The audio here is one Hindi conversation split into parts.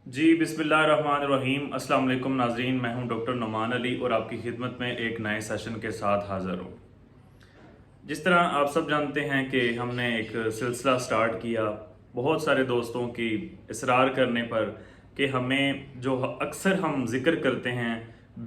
जी बिस्मिल्लाहिर्रहमानिर्रहीम। अस्सलाम वालेकुम नाजरीन, मैं हूं डॉक्टर नुमान अली और आपकी खिदमत में एक नए सेशन के साथ हाज़िर हूं। जिस तरह आप सब जानते हैं कि हमने एक सिलसिला स्टार्ट किया बहुत सारे दोस्तों की इसरार करने पर कि हमें जो अक्सर हम जिक्र करते हैं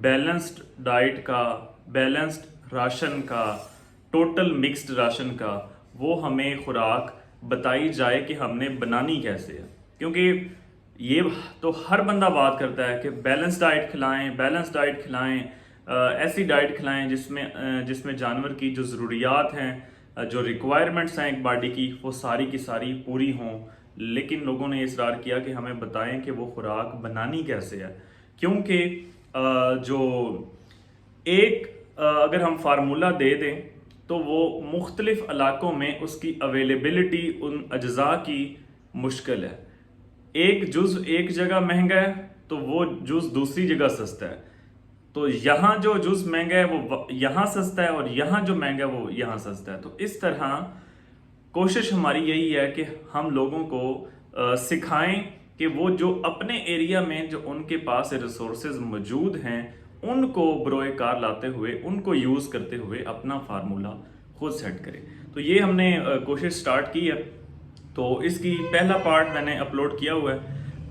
बैलेंस्ड डाइट का, बैलेंस्ड राशन का, टोटल मिक्स्ड राशन का, वो हमें खुराक बताई जाए कि हमने बनानी कैसे है। क्योंकि ये तो हर बंदा बात करता है कि बैलेंस डाइट खिलाएं, बैलेंस डाइट खिलाएं, ऐसी डाइट खिलाएं जिसमें जानवर की जो ज़रूरियात हैं, जो रिक्वायरमेंट्स हैं एक बॉडी की, वो सारी की सारी पूरी हों। लेकिन लोगों ने इसरार किया कि हमें बताएं कि वो खुराक बनानी कैसे है। क्योंकि जो एक अगर हम फार्मूला दे दें तो वो मुख्तलिफ इलाकों में उसकी अवेलेबिलिटी उन अज्जा की मुश्किल है। एक जुज़ एक जगह महंगा है तो वो जुज़ दूसरी जगह सस्ता है। तो यहाँ जो जुज़ महंगा है वो यहाँ सस्ता है और यहाँ जो महंगा है वो यहाँ सस्ता है। तो इस तरह कोशिश हमारी यही है कि हम लोगों को सिखाएं कि वो जो अपने एरिया में जो उनके पास रिसोर्सेज मौजूद हैं उनको बरोए कार लाते हुए, उनको यूज़ करते हुए अपना फार्मूला खुद सेट करें। तो ये हमने कोशिश स्टार्ट की है। तो इसकी पहला पार्ट मैंने अपलोड किया हुआ है,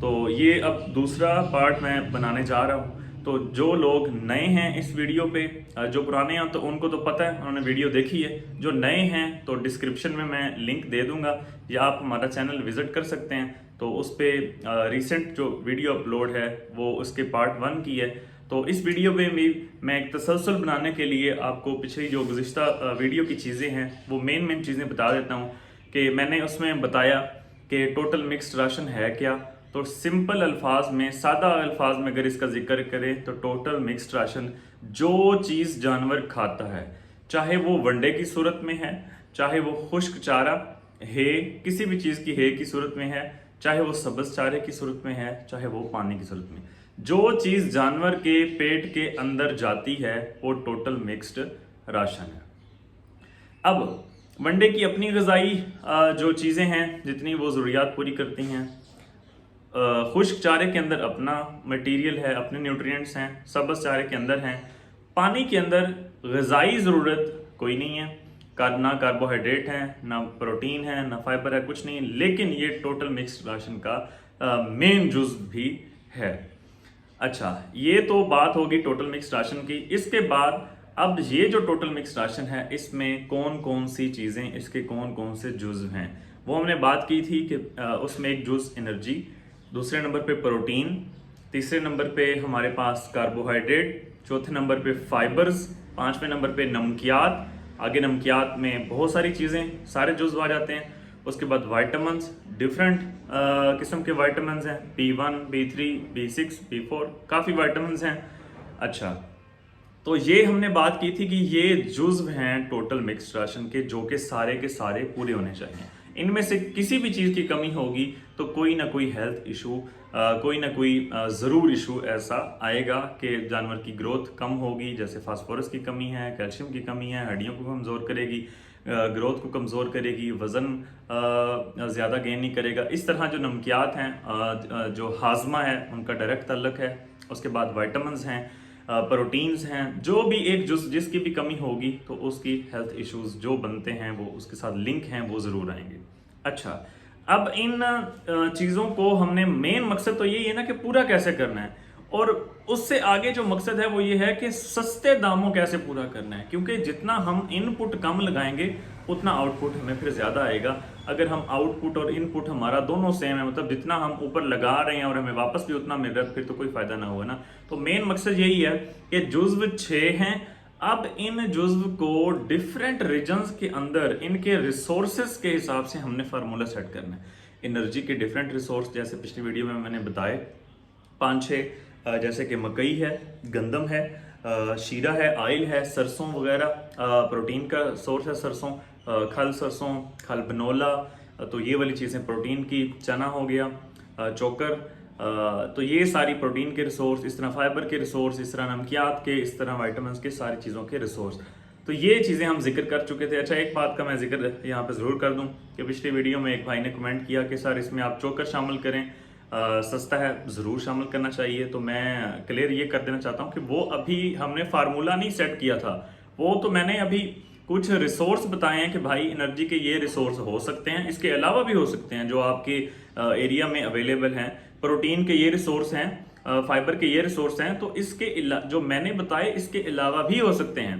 तो ये अब दूसरा पार्ट मैं बनाने जा रहा हूँ। तो जो लोग नए हैं इस वीडियो पे, जो पुराने हैं तो उनको तो पता है, उन्होंने वीडियो देखी है। जो नए हैं तो डिस्क्रिप्शन में मैं लिंक दे दूंगा या आप हमारा चैनल विजिट कर सकते हैं। तो उस पर रिसेंट जो वीडियो अपलोड है वो उसके पार्ट 1 की है। तो इस वीडियो में भी मैं एक तसलसल बनाने के लिए आपको पिछली जो गुज़िश्ता वीडियो की चीज़ें हैं वो मेन चीज़ें बता देता हूँ कि मैंने उसमें बताया कि टोटल मिक्स्ड राशन है क्या। तो सिंपल अल्फाज में, सादा अल्फाज में अगर इसका जिक्र करें तो टोटल मिक्स्ड राशन जो चीज़ जानवर खाता है, चाहे वो वनडे की सूरत में है, चाहे वो खुश्क चारा है, किसी भी चीज़ की है की सूरत में है, चाहे वो सब्ज़ चारे की सूरत में है, चाहे वो पानी की सूरत में, जो चीज़ जानवर के पेट के अंदर जाती है वो टोटल मिक्स्ड राशन है। अब वनडे की अपनी ग़िज़ाई जो चीज़ें हैं जितनी वो ज़रूरियात पूरी करती हैं, खुश्क चारे के अंदर अपना मटेरियल है, अपने न्यूट्रिएंट्स हैं, सब्ज़ चारे के अंदर हैं। पानी के अंदर ग़िज़ाई ज़रूरत कोई नहीं है, ना कार्बोहाइड्रेट है, ना प्रोटीन है, ना फाइबर है, कुछ नहीं। लेकिन ये टोटल मिक्स्ड राशन का मेन जुज़ भी है। अच्छा, ये तो बात होगी टोटल मिक्स्ड राशन की। इसके बाद अब ये जो टोटल मिक्स्ड राशन है इसमें कौन कौन सी चीज़ें, इसके कौन कौन से जुज़ हैं वो हमने बात की थी कि उसमें एक जुज़ एनर्जी, दूसरे नंबर पे प्रोटीन, तीसरे नंबर पे हमारे पास कार्बोहाइड्रेट, चौथे नंबर पे फाइबर्स, पांचवें नंबर पे नमकियात। आगे नमकियात में बहुत सारी चीज़ें, सारे जुज़ आ जाते हैं। उसके बाद वाइटामस, डिफरेंट किस्म के वाइटामस हैं, B1, B3, B6, B4, काफ़ी वाइटामस हैं। अच्छा, तो ये हमने बात की थी कि ये जुज़्व हैं टोटल मिक्स्ड राशन के जो कि सारे के सारे पूरे होने चाहिए। इनमें से किसी भी चीज़ की कमी होगी तो कोई ना कोई हेल्थ इशू, कोई ना कोई ज़रूर इशू ऐसा आएगा कि जानवर की ग्रोथ कम होगी। जैसे फास्फोरस की कमी है, कैल्शियम की कमी है, हड्डियों को कमज़ोर करेगी, ग्रोथ को कमज़ोर करेगी, वज़न ज़्यादा गेन नहीं करेगा। इस तरह जो नमकियात हैं, जो हाजमा है उनका डायरेक्ट तल्लक है। उसके बाद वाइटामस हैं, प्रोटीन्स हैं, जो भी एक जिसकी भी कमी होगी तो उसकी हेल्थ इश्यूज जो बनते हैं वो उसके साथ लिंक हैं वो ज़रूर आएंगे। अच्छा, अब इन चीज़ों को हमने, मेन मकसद तो यही है ना कि पूरा कैसे करना है, और उससे आगे जो मकसद है वो ये है कि सस्ते दामों कैसे पूरा करना है। क्योंकि जितना हम इनपुट कम लगाएंगे उतना आउटपुट हमें फिर ज़्यादा आएगा। अगर हम आउटपुट और इनपुट हमारा दोनों सेम है, मतलब जितना हम ऊपर लगा रहे हैं और हमें वापस भी उतना मिल रहा है, फिर तो कोई फ़ायदा ना हुआ ना। तो मेन मकसद यही है कि जुज़्व 6 हैं। अब इन जुज़्व को डिफरेंट रीजन्स के अंदर इनके रिसोर्सेज के हिसाब से हमने फार्मूला सेट करना है। एनर्जी के डिफरेंट रिसोर्स जैसे पिछली वीडियो में मैंने बताए 5-6, जैसे कि मकई है, गंदम है, शीरा है, आयल है, सरसों वगैरह, प्रोटीन का सोर्स है सरसों, खल सरसों, खल बनोला, तो ये वाली चीज़ें प्रोटीन की, चना हो गया, चोकर, तो ये सारी प्रोटीन के रिसोर्स, इस तरह फाइबर के रिसोर्स, इस तरह नमकियात के, इस तरह वाइटामिन के, सारी चीज़ों के रिसोर्स। तो ये चीज़ें हम जिक्र कर चुके थे। अच्छा, एक बात का मैं जिक्र यहाँ पे ज़रूर कर दूँ कि पिछली वीडियो में एक भाई ने कमेंट किया कि सर इसमें आप चोकर शामिल करें। सस्ता है, ज़रूर शामिल करना चाहिए। तो मैं क्लियर ये कर देना चाहता हूँ कि वो अभी हमने फार्मूला नहीं सेट किया था, वो तो मैंने अभी कुछ रिसोर्स बताए हैं कि भाई एनर्जी के ये रिसोर्स हो सकते हैं, इसके अलावा भी हो सकते हैं जो आपके एरिया में अवेलेबल हैं। प्रोटीन के ये रिसोर्स हैं, फाइबर के ये रिसोर्स हैं, तो इसके जो मैंने बताए इसके अलावा भी हो सकते हैं।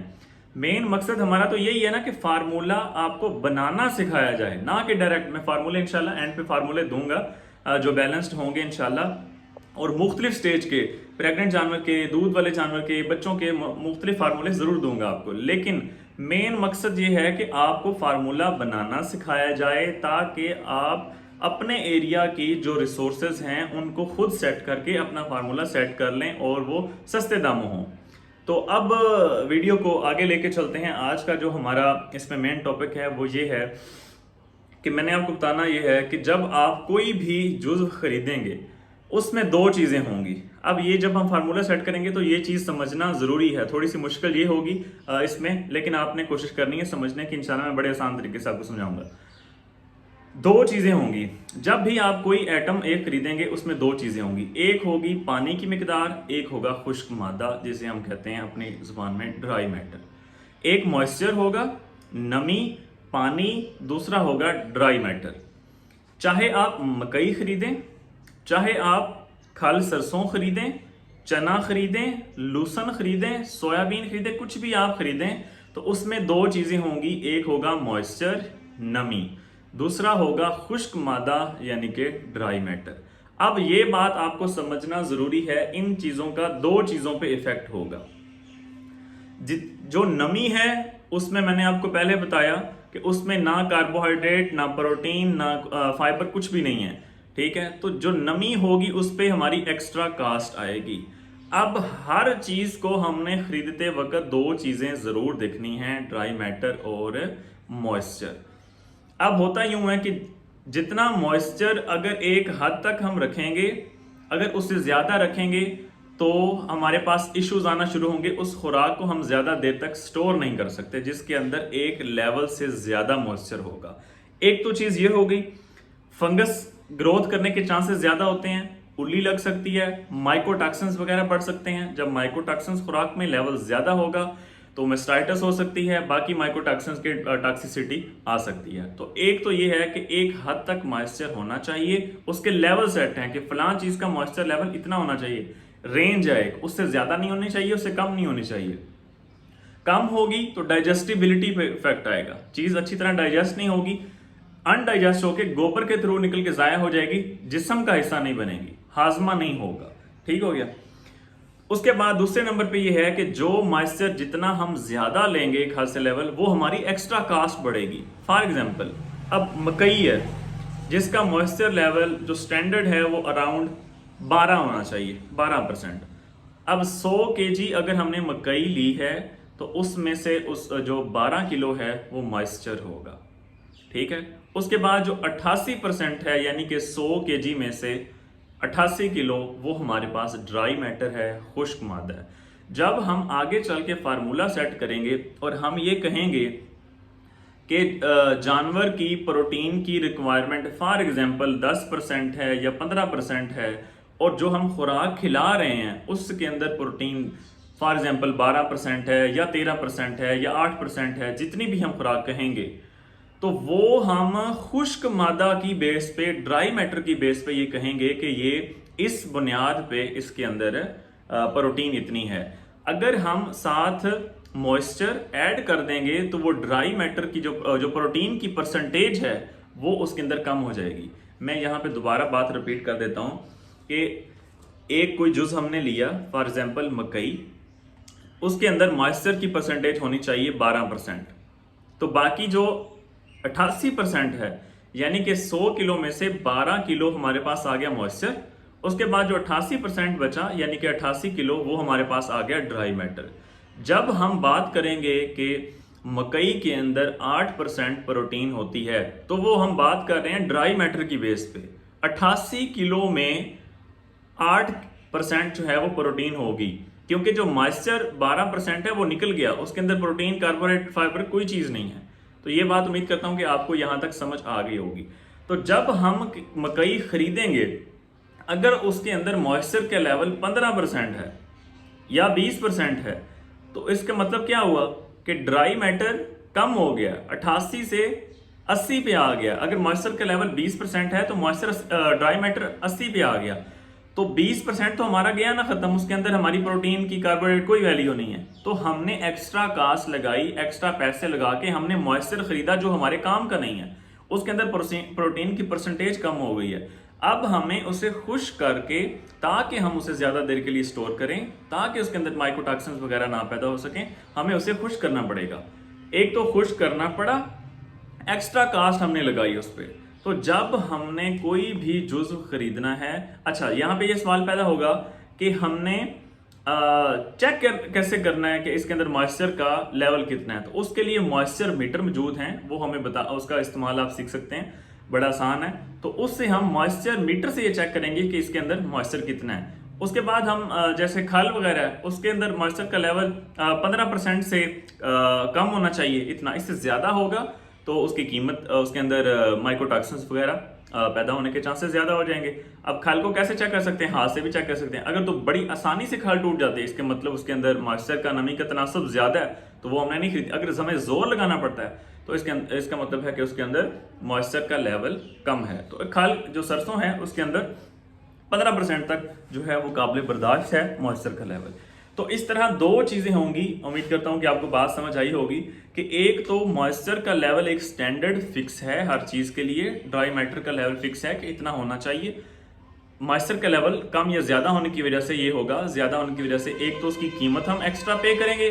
मेन मकसद हमारा तो यही है ना कि फार्मूला आपको बनाना सिखाया जाए, ना कि डायरेक्ट। मैं फार्मूले इंशाल्लाह एंड पे फार्मूले दूंगा जो बैलेंस्ड होंगे इंशाल्लाह, और मुख्तलिफ स्टेज के प्रेग्नेंट जानवर के, दूध वाले जानवर के, बच्चों के मुख्तलिफ फार्मूले जरूर दूंगा आपको। लेकिन मेन मकसद ये है कि आपको फार्मूला बनाना सिखाया जाए ताकि आप अपने एरिया की जो रिसोर्सेज हैं उनको खुद सेट करके अपना फार्मूला सेट कर लें और वो सस्ते दामों हों। तो अब वीडियो को आगे लेके चलते हैं। आज का जो हमारा इसमें मेन टॉपिक है वो ये है कि मैंने आपको बताना ये है कि जब आप कोई भी जुज़्व खरीदेंगे उसमें दो चीज़ें होंगी। अब ये जब हम फार्मूला सेट करेंगे तो ये चीज़ समझना ज़रूरी है। थोड़ी सी मुश्किल ये होगी इसमें, लेकिन आपने कोशिश करनी है समझने की। इंशाल्लाह मैं बड़े आसान तरीके से आपको समझाऊंगा। दो चीज़ें होंगी जब भी आप कोई एटम एक खरीदेंगे, उसमें दो चीज़ें होंगी। एक होगी पानी की मिकदार, एक होगा खुश्क मादा जिसे हम कहते हैं अपनी ज़ुबान में ड्राई मैटर। एक मॉइस्चर होगा, नमी, पानी, दूसरा होगा ड्राई मैटर। चाहे आप मकई खरीदें, चाहे आप खल सरसों खरीदें, चना खरीदें, लूसन खरीदें, सोयाबीन खरीदें, कुछ भी आप खरीदें तो उसमें दो चीज़ें होंगी। एक होगा मॉइस्चर, नमी, दूसरा होगा खुश्क मादा यानी कि ड्राई मैटर। अब ये बात आपको समझना ज़रूरी है, इन चीज़ों का दो चीज़ों पे इफेक्ट होगा। जो नमी है उसमें मैंने आपको पहले बताया कि उसमें ना कार्बोहाइड्रेट, ना प्रोटीन, ना फाइबर, कुछ भी नहीं है, ठीक है। तो जो नमी होगी उस पर हमारी एक्स्ट्रा कास्ट आएगी। अब हर चीज़ को हमने खरीदते वक्त दो चीज़ें ज़रूर देखनी हैं, ड्राई मैटर और मॉइस्चर। अब होता यूं है कि जितना मॉइस्चर अगर एक हद तक हम रखेंगे, अगर उससे ज़्यादा रखेंगे तो हमारे पास इश्यूज आना शुरू होंगे। उस खुराक को हम ज़्यादा देर तक स्टोर नहीं कर सकते जिसके अंदर एक लेवल से ज़्यादा मॉइस्चर होगा। एक तो चीज़ ये हो गई, फंगस ग्रोथ करने के चांसेस ज़्यादा होते हैं, उल्ली लग सकती है, माइकोटॉक्सिन्स वगैरह बढ़ सकते हैं। जब माइकोटॉक्सिन्स खुराक में लेवल ज़्यादा होगा तो मेस्टाइटिस हो सकती है, बाकी माइकोटॉक्सिन्स की टॉक्सिसिटी आ सकती है। तो एक तो ये है कि एक हद तक मॉइस्चर होना चाहिए, उसके लेवल सेट हैं कि फलां चीज़ का मॉइस्चर लेवल इतना होना चाहिए, रेंज है एक, उससे ज़्यादा नहीं होनी चाहिए, उससे कम नहीं होनी चाहिए। कम होगी तो डाइजेस्टिबिलिटी पे इफेक्ट आएगा, चीज़ अच्छी तरह डाइजेस्ट नहीं होगी, अनडाइजेस्ट होकर गोबर के थ्रू निकल के ज़ाया हो जाएगी, जिस्म का हिस्सा नहीं बनेगी, हाजमा नहीं होगा। ठीक हो गया। उसके बाद दूसरे नंबर पे ये है कि जो मॉइस्चर जितना हम ज्यादा लेंगे खाद से लेवल, वो हमारी एक्स्ट्रा कास्ट बढ़ेगी। फॉर एग्जांपल अब मकई है जिसका मॉइस्चर लेवल जो स्टैंडर्ड है वो अराउंड 12 होना चाहिए, 12%। अब 100 kg अगर हमने मकई ली है तो उसमें से उस जो 12 किलो है वो मॉइस्चर होगा, ठीक है। उसके बाद जो 88% है यानी कि 100 kg में से 88 किलो वो हमारे पास ड्राई मैटर है, खुश्क मादा है। जब हम आगे चल के फार्मूला सेट करेंगे और हम ये कहेंगे कि जानवर की प्रोटीन की रिक्वायरमेंट फॉर एग्जांपल 10% है या 15% है, और जो हम खुराक खिला रहे हैं उसके अंदर प्रोटीन फॉर एग्जांपल 12% है या 13% है या 8% है, जितनी भी हम खुराक कहेंगे, तो वो हम खुश्क मादा की बेस पे, ड्राई मैटर की बेस पे ये कहेंगे कि ये इस बुनियाद पे इसके अंदर प्रोटीन इतनी है। अगर हम साथ मॉइस्चर ऐड कर देंगे तो वो ड्राई मैटर की जो प्रोटीन की परसेंटेज है वो उसके अंदर कम हो जाएगी। मैं यहाँ पे दोबारा बात रिपीट कर देता हूँ कि एक कोई जुज़ हमने लिया फॉर एग्जाम्पल मकई, उसके अंदर मॉइस्चर की परसेंटेज होनी चाहिए 12%, तो बाकी जो 88% है यानी कि 100 किलो में से 12 किलो हमारे पास आ गया मॉइस्चर। उसके बाद जो 88% बचा यानी कि 88 किलो वो हमारे पास आ गया ड्राई मैटर। जब हम बात करेंगे कि मकई के अंदर 8% प्रोटीन होती है तो वो हम बात कर रहे हैं ड्राई मैटर की बेस पे। 88 किलो में 8% जो है वो प्रोटीन होगी, क्योंकि जो मॉइस्चर 12% है वो निकल गया, उसके अंदर प्रोटीन, कार्बोहाइड्रेट, फाइबर कोई चीज़ नहीं है। तो ये बात उम्मीद करता हूं कि आपको यहां तक समझ आ गई होगी। तो जब हम मकई खरीदेंगे, अगर उसके अंदर मॉइस्चर का लेवल 15% है या 20% है, तो इसका मतलब क्या हुआ कि ड्राई मैटर कम हो गया, 88 से 80 पे आ गया। अगर मॉइस्चर का लेवल 20% है तो मॉइस्चर ड्राई मैटर 80 पे आ गया, तो 20% तो हमारा गया ना खत्म, उसके अंदर हमारी प्रोटीन की कार्बोहाइड्रेट कोई वैल्यू नहीं है। तो हमने एक्स्ट्रा कास्ट लगाई, एक्स्ट्रा पैसे लगा के हमने मॉइस्चर खरीदा जो हमारे काम का नहीं है, उसके अंदर प्रोटीन की परसेंटेज कम हो गई है। अब हमें उसे खुश करके, ताकि हम उसे ज्यादा देर के लिए स्टोर करें, ताकि उसके अंदर माइकोटॉक्सिन्स वगैरह ना पैदा हो सकें, हमें उसे खुश करना पड़ेगा। एक तो खुश करना पड़ा, एक्स्ट्रा कास्ट हमने लगाई उस पर। तो जब हमने कोई भी जुज्व खरीदना है, अच्छा यहाँ पे ये सवाल पैदा होगा कि हमने चेक कैसे करना है कि इसके अंदर मॉइस्चर का लेवल कितना है। तो उसके लिए मॉइस्चर मीटर मौजूद हैं, वो हमें उसका इस्तेमाल आप सीख सकते हैं, बड़ा आसान है। तो उससे हम मॉइस्चर मीटर से ये चेक करेंगे कि इसके अंदर मॉइस्चर कितना है। उसके बाद हम जैसे खल वगैरह है, उसके अंदर मॉइस्चर का लेवल 15% से कम होना चाहिए, इतना। इससे ज़्यादा होगा तो उसकी कीमत, उसके अंदर माइकोटॉक्सिन्स वगैरह पैदा होने के चांसेस ज़्यादा हो जाएंगे। अब खल को कैसे चेक कर सकते हैं? हाथ से भी चेक कर सकते हैं। अगर तो बड़ी आसानी से खल टूट जाती है, इसके मतलब उसके अंदर मॉइस्चर का, नमी का तनासब ज़्यादा है, तो वो हमने नहीं खरीदी। अगर हमें जोर लगाना पड़ता है तो इसका मतलब है कि उसके अंदर मॉइस्चर का लेवल कम है। तो खल जो सरसों है उसके अंदर 15% तक जो है वो काबिल बर्दाश्त है मॉइस्चर का लेवल। तो इस तरह दो चीज़ें होंगी, उम्मीद करता हूं कि आपको बात समझ आई होगी कि एक तो मॉइस्चर का लेवल एक स्टैंडर्ड फिक्स है हर चीज़ के लिए, ड्राई मैटर का लेवल फिक्स है कि इतना होना चाहिए। मॉइस्चर का लेवल कम या ज़्यादा होने की वजह से ये होगा, ज़्यादा होने की वजह से एक तो उसकी कीमत हम एक्स्ट्रा पे करेंगे,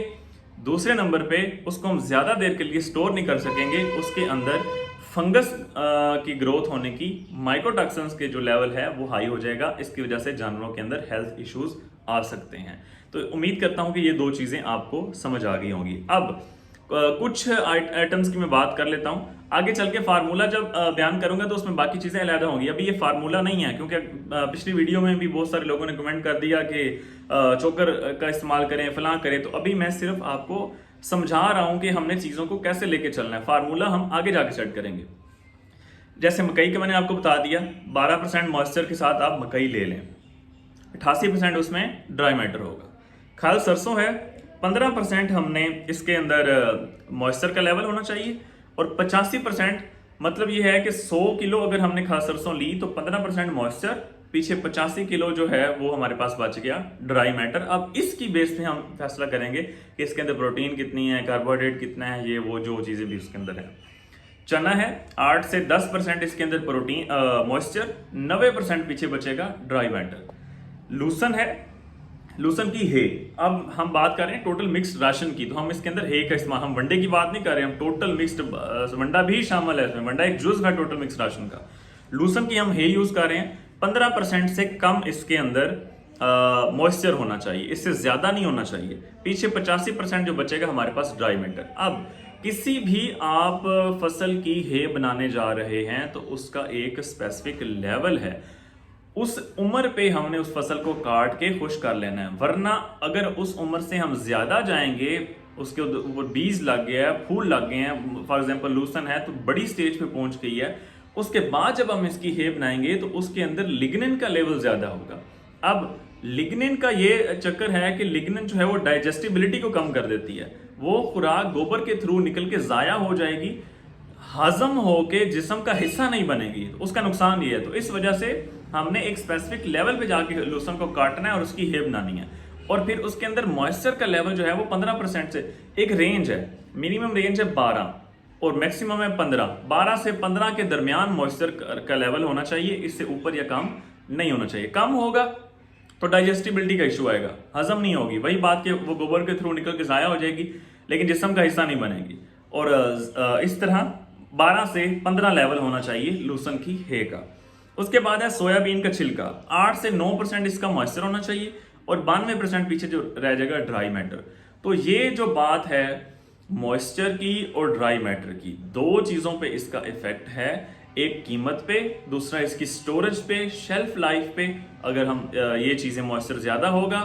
दूसरे नंबर पे उसको हम ज़्यादा देर के लिए स्टोर नहीं कर सकेंगे, उसके अंदर फंगस की ग्रोथ होने की, माइकोटॉक्सिन्स के जो लेवल है वो हाई हो जाएगा। इसकी वजह से जानवरों के अंदर हेल्थ इश्यूज आ सकते हैं। तो उम्मीद करता हूं कि ये दो चीज़ें आपको समझ आ गई होंगी। अब कुछ आइटम्स की मैं बात कर लेता हूं, आगे चल के फार्मूला जब बयान करूंगा तो उसमें बाकी चीज़ें अलग होंगी। अभी ये फार्मूला नहीं है, क्योंकि पिछली वीडियो में भी बहुत सारे लोगों ने कमेंट कर दिया कि चोकर का इस्तेमाल करें, फलां करें। तो अभी मैं सिर्फ आपको समझा रहा हूं कि हमने चीज़ों को कैसे लेके चलना है। फार्मूला हम आगे जाके सेट करेंगे। जैसे मकई का मैंने आपको बता दिया, 12% मॉइस्चर के साथ आप मकई ले लें, 88% उसमें ड्राई मैटर होगा। खल सरसों है, 15% हमने इसके अंदर मॉइस्चर का लेवल होना चाहिए, और 85% मतलब ये है कि 100 किलो अगर हमने खल सरसों ली तो 15% मॉइस्चर, पीछे 85 किलो जो है वो हमारे पास बच गया ड्राई मैटर। अब इसकी बेस पे हम फैसला करेंगे कि इसके अंदर प्रोटीन कितनी है, कार्बोहाइड्रेट कितना है, ये वो जो चीज़ें भी उसके अंदर है। चना है, 8 से 10% इसके अंदर प्रोटीन मॉइस्चर, 90% पीछे बचेगा ड्राई मैटर। लूसन है, लूसन की हे। अब हम बात कर रहे हैं टोटल मिक्स्ड राशन की, तो हम इसके अंदर हे का इस्तेमाल, हम वनडे की बात नहीं कर रहे, हम टोटल मिक्स्ड, वंडा भी शामिल है इसमें, वंडा एक जुज़ है टोटल मिक्स्ड राशन का। लूसन की हम हे यूज कर रहे हैं, 15% से कम इसके अंदर मॉइस्चर होना चाहिए, इससे ज्यादा नहीं होना चाहिए। पीछे 85% जो बचेगा हमारे पास ड्राई मैटर। अब किसी भी आप फसल की हे बनाने जा रहे हैं तो उसका एक स्पेसिफिक लेवल है, उस उम्र पे हमने उस फसल को काट के खुश कर लेना है। वरना अगर उस उम्र से हम ज्यादा जाएंगे, उसके ऊपर बीज लग गया है, फूल लग गए हैं, फॉर एग्जांपल लूसन है तो बड़ी स्टेज पे पहुंच गई है, उसके बाद जब हम इसकी हे बनाएंगे तो उसके अंदर लिग्निन का लेवल ज्यादा होगा। अब लिग्निन का ये चक्कर है कि लिग्निन जो है वो डाइजेस्टिबिलिटी को कम कर देती है, वो खुराक गोबर के थ्रू निकल के जाया हो जाएगी, हजम होके जिस्म का हिस्सा नहीं बनेगी, तो उसका नुकसान ये है। तो इस वजह से हमने एक स्पेसिफिक लेवल पे जाके लूसन को काटना है और उसकी हे बनानी है। और फिर उसके अंदर मॉइस्चर का लेवल जो है वो 15% से, एक रेंज है, मिनिमम रेंज है 12 और मैक्सिमम है 15। 12 से 15 के दरमियान मॉइस्चर का लेवल होना चाहिए, इससे ऊपर या कम नहीं होना चाहिए। कम होगा तो डाइजेस्टिबिलिटी का इशू आएगा, हजम नहीं होगी, वही बात कि वो गोबर के थ्रू निकल के जाया हो जाएगी लेकिन जिस्म का हिस्सा नहीं बनेगी। और इस तरह 12 से 15 लेवल होना चाहिए लूसन की हे का। उसके बाद है सोयाबीन का छिलका, 8 से 9% इसका मॉइस्चर होना चाहिए और 92% पीछे जो रह जाएगा ड्राई मैटर। तो ये जो बात है मॉइस्चर की और ड्राई मैटर की, दो चीज़ों पे इसका इफेक्ट है, एक कीमत पे, दूसरा इसकी स्टोरेज पे, शेल्फ लाइफ पे। अगर हम ये चीज़ें मॉइस्चर ज़्यादा होगा,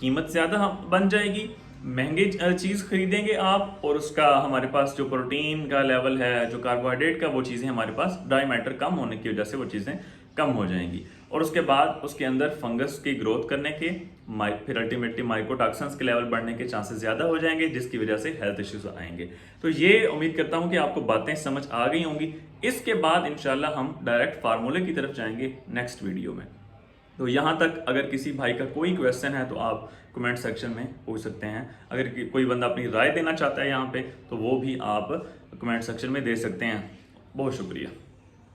कीमत ज़्यादा बन जाएगी, महंगी चीज़ खरीदेंगे आप, और उसका हमारे पास जो प्रोटीन का लेवल है, जो कार्बोहाइड्रेट का, वो चीज़ें हमारे पास ड्राई मैटर कम होने की वजह से वो चीज़ें कम हो जाएंगी। और उसके बाद उसके अंदर फंगस की ग्रोथ करने के फिर अल्टीमेटली माइकोटॉक्सिन्स के लेवल बढ़ने के चांसेस ज़्यादा हो जाएंगे, जिसकी वजह से हेल्थ इश्यूज आएंगे। तो ये उम्मीद करता हूँ कि आपको बातें समझ आ गई होंगी। इसके बाद इंशाल्लाह हम डायरेक्ट फार्मूले की तरफ जाएंगे नेक्स्ट वीडियो में। तो यहाँ तक अगर किसी भाई का कोई क्वेश्चन है तो आप कमेंट सेक्शन में पूछ सकते हैं। अगर कोई बंदा अपनी राय देना चाहता है यहाँ पे तो वो भी आप कमेंट सेक्शन में दे सकते हैं। बहुत शुक्रिया।